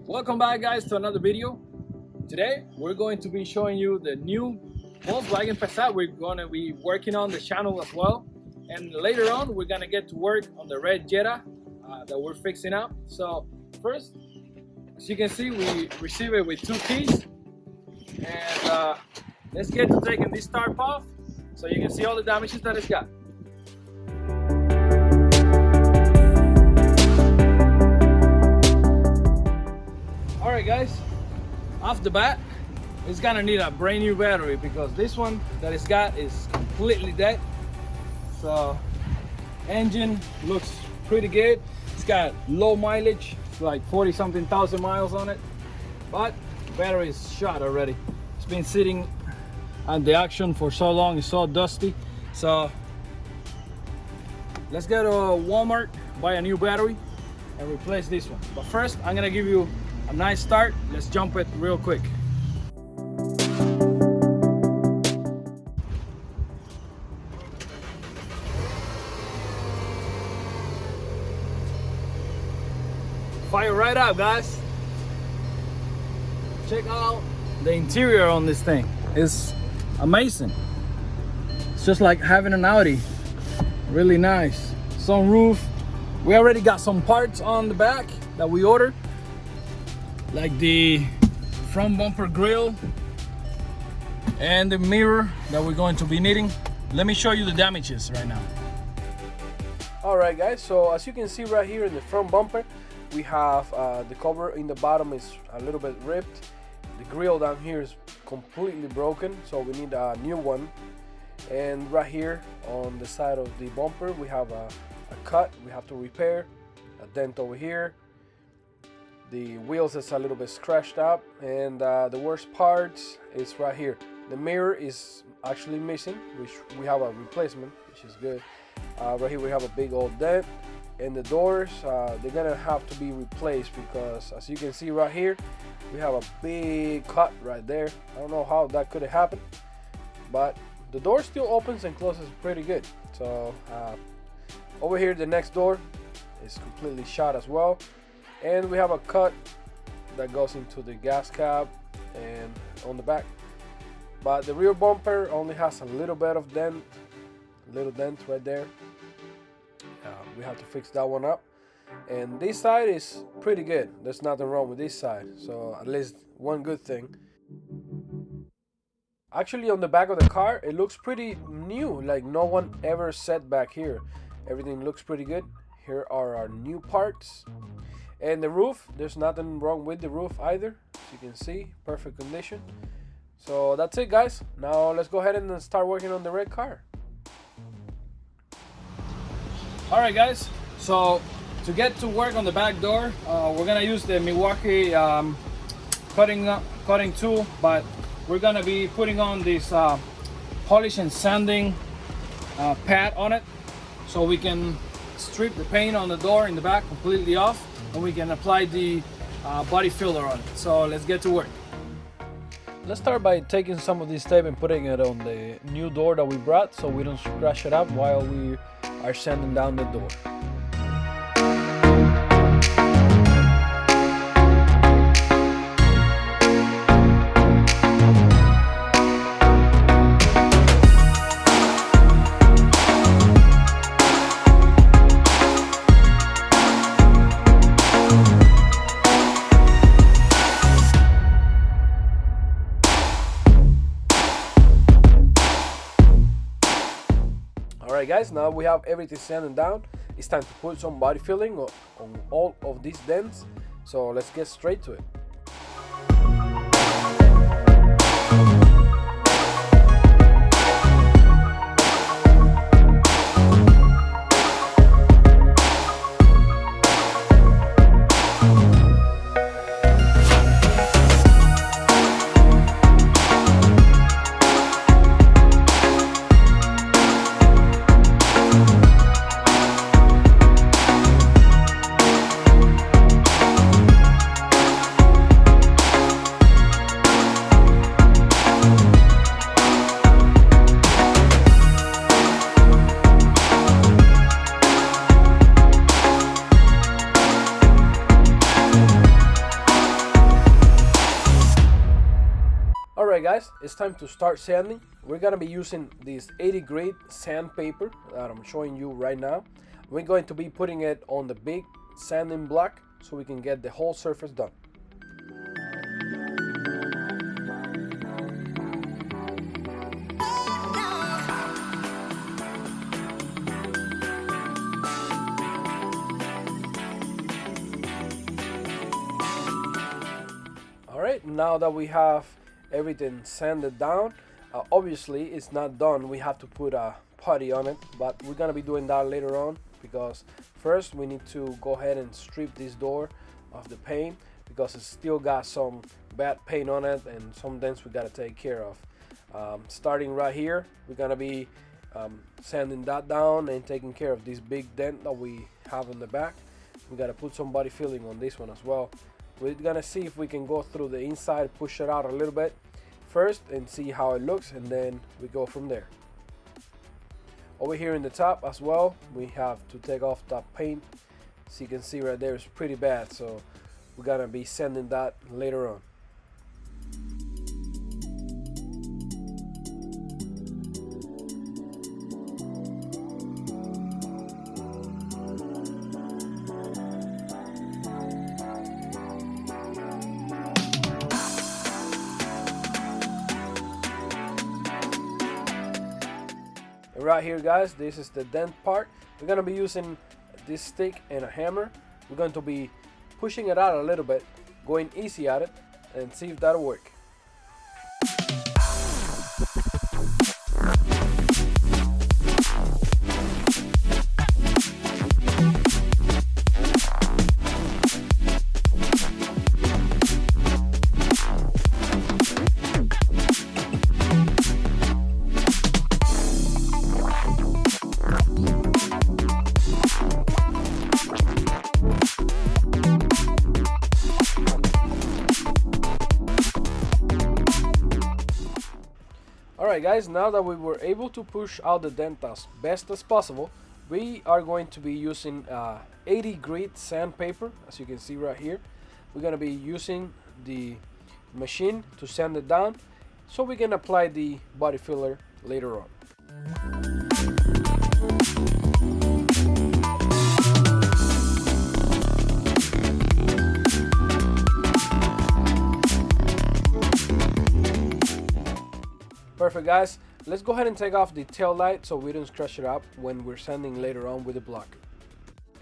Welcome back, guys, to another video. Today we're going to be showing you the new Volkswagen Passat. We're going to be working on the channel as well, and later on we're going to get to work on the red Jetta that we're fixing up. So first, as you can see, we receive it with 2 keys, and let's get to taking this tarp off so you can see all the damages that it's got. Alright guys, off the bat, it's gonna need a brand new battery because this one that it's got is completely dead. So engine looks pretty good. It's got low mileage, it's like 40 something thousand miles on it, but the battery is shot already. It's been sitting on the auction for so long, it's so dusty. So let's go to Walmart, buy a new battery and replace this one. But first, I'm gonna give you a nice start. Let's jump it real quick. Fire right up, guys. Check out the interior on this thing. It's amazing. It's just like having an Audi. Really nice. Sunroof. We already got some parts on the back that we ordered, like the front bumper grill and the mirror that we're going to be needing. Let me show you the damages right now. Alright guys, so as you can see right here in the front bumper, we have the cover in the bottom is a little bit ripped. The grill down here is completely broken, so we need a new one. And right here on the side of the bumper, we have a cut we have to repair, a dent over here. The wheels is a little bit scratched up, and the worst parts is right here. The mirror is actually missing, which we have a replacement, which is good. Right here we have a big old dent, and the doors they're gonna have to be replaced because, as you can see right here, we have a big cut right there. I don't know how that could have happened, but the door still opens and closes pretty good. So over here, the next door is completely shot as well. And we have a cut that goes into the gas cap and on the back. But the rear bumper only has a little bit of dent, right there. We have to fix that one up. And this side is pretty good. There's nothing wrong with this side. So at least one good thing. Actually, on the back of the car, it looks pretty new. Like no one ever sat back here. Everything looks pretty good. Here are our new parts. And the roof, there's nothing wrong with the roof either. As you can see, perfect condition. So that's it, guys. Now let's go ahead and start working on the red car. Alright guys, so to get to work on the back door, we're gonna use the Milwaukee cutting tool, but we're gonna be putting on this polish and sanding pad on it, so we can strip the paint on the door in the back completely off, and we can apply the body filler on it. So let's get to work. Let's start by taking some of this tape and putting it on the new door that we brought so we don't scratch it up while we are sanding down the door. Alright guys, now we have everything sanded down. It's time to put some body filling on all of these dents. So let's get straight to it. Alright guys, it's time to start sanding. We're gonna be using this 80 grade sandpaper that I'm showing you right now. We're going to be putting it on the big sanding block so we can get the whole surface done. Alright, now that we have everything sanded down, obviously it's not done. We have to put a putty on it, but we're gonna be doing that later on, because first we need to go ahead and strip this door of the paint because it's still got some bad paint on it and some dents we gotta take care of. Starting right here, we're gonna be sanding that down and taking care of this big dent that we have in the back. We gotta put some body filling on this one as well. We're gonna see if we can go through the inside, push it out a little bit first and see how it looks, and then we go from there. Over here in the top as well, we have to take off that paint. So you can see right there, it's pretty bad, so we're gonna be sanding that later on. Right here guys, this is the dent part. We're going to be using this stick and a hammer. We're going to be pushing it out a little bit, going easy at it, and see if that'll work. Alright guys, now that we were able to push out the dent as best as possible, we are going to be using 80 grit sandpaper, as you can see right here. We're going to be using the machine to sand it down so we can apply the body filler later on. Perfect guys, let's go ahead and take off the tail light so we don't scratch it up when we're sanding later on with the block.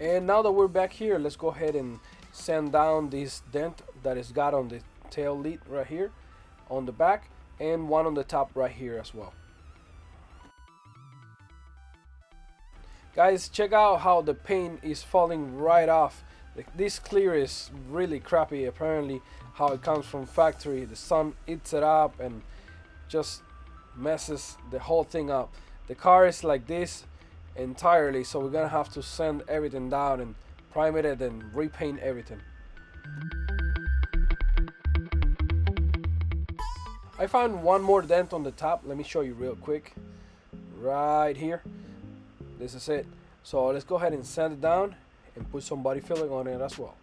And now that we're back here, let's go ahead and sand down this dent that is got on the tail lid right here on the back, and one on the top right here as well. Guys, check out how the paint is falling right off. This clear is really crappy, apparently how it comes from factory. The sun eats it up and just messes the whole thing up. The car is like this entirely, so we're gonna have to sand everything down and prime it and repaint everything. I found one more dent on the top. Let me show you real quick. Right here, this is it. So let's go ahead and sand it down and put some body filling on it as well.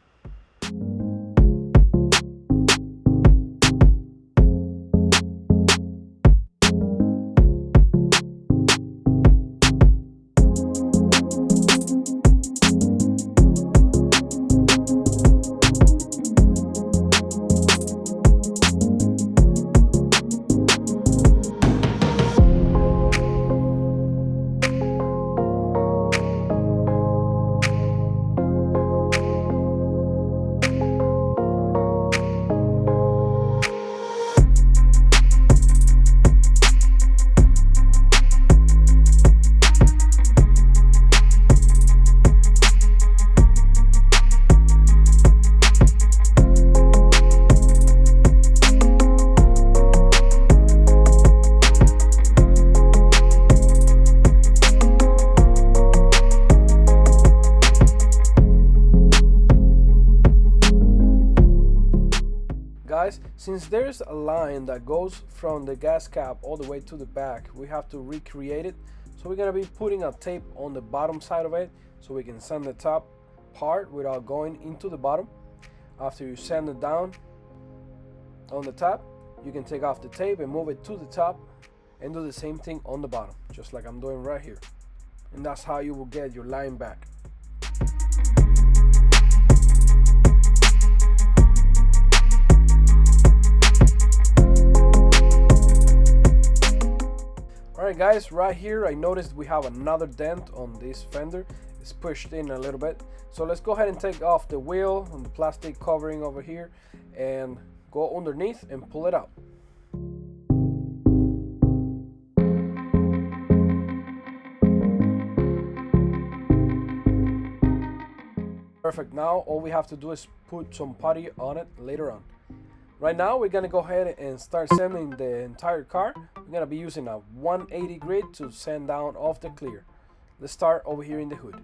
Guys, since there's a line that goes from the gas cap all the way to the back, we have to recreate it. So we're gonna be putting a tape on the bottom side of it so we can sand the top part without going into the bottom. After you sand it down on the top, you can take off the tape and move it to the top and do the same thing on the bottom, just like I'm doing right here. And that's how you will get your line back. Alright guys, right here I noticed we have another dent on this fender. It's pushed in a little bit. So let's go ahead and take off the wheel and the plastic covering over here and go underneath and pull it out. Perfect. Now all we have to do is put some putty on it later on. Right now we're gonna go ahead and start sanding the entire car. We're gonna be using a 180 grit to sand down off the clear. Let's start over here in the hood.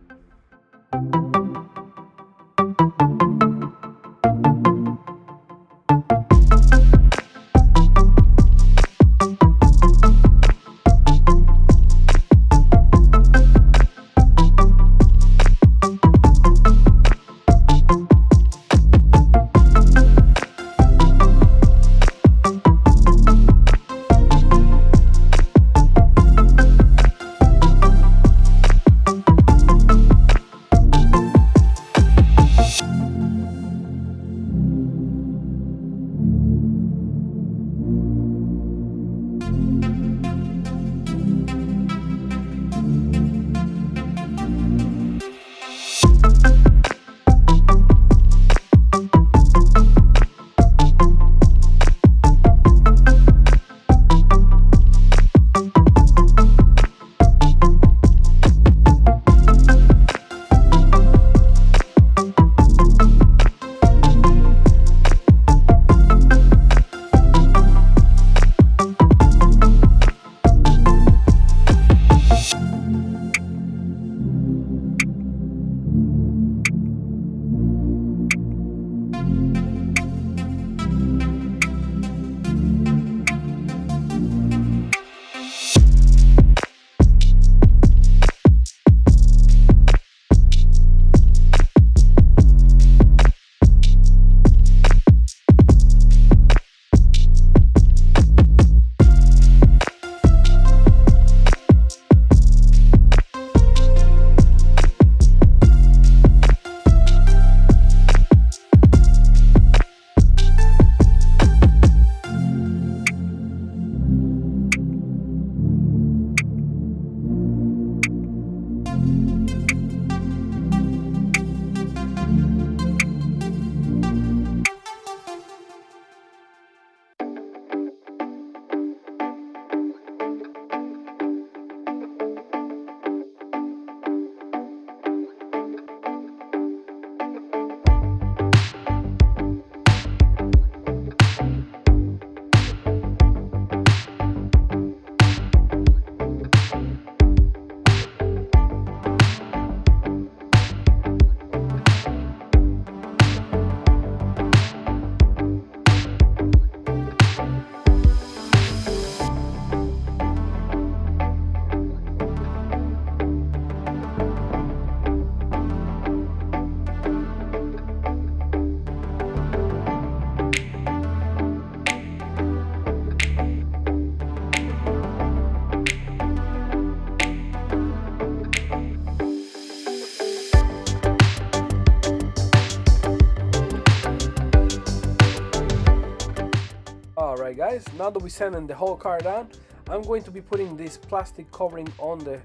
Alright guys, now that we sanded the whole car down, I'm going to be putting this plastic covering on the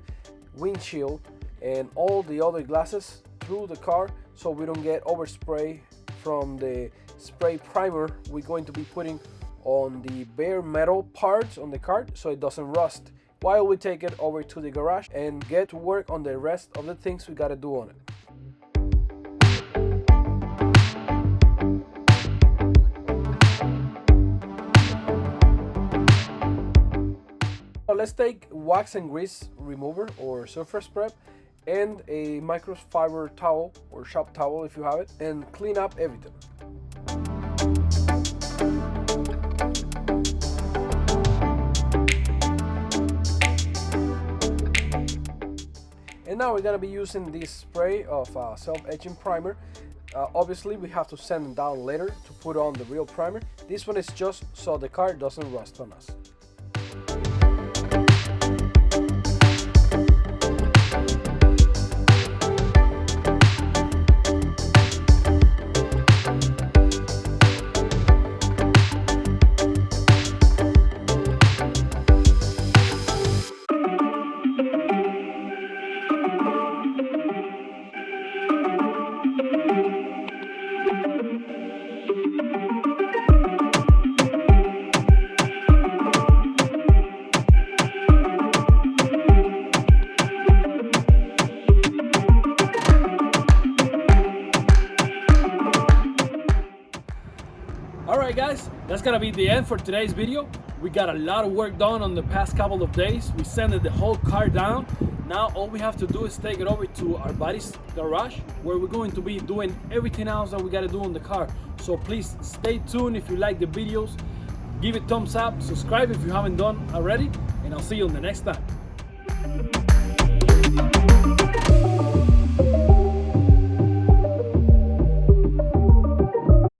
windshield and all the other glasses through the car so we don't get overspray from the spray primer we're going to be putting on the bare metal parts on the car so it doesn't rust while we take it over to the garage and get to work on the rest of the things we gotta do on it. Let's take wax and grease remover or surface prep and a microfiber towel or shop towel if you have it and clean up everything. And now we're gonna be using this spray of self-etching primer Obviously we have to sand it down later to put on the real primer. This one is just so the car doesn't rust on us. Alright guys, that's gonna be the end for today's video. We got a lot of work done on the past couple of days. We sanded the whole car down. Now all we have to do is take it over to our buddy's garage, where we're going to be doing everything else that we gotta do on the car. So please stay tuned. If you like the videos, give it thumbs up, subscribe if you haven't done already, and I'll see you on the next time.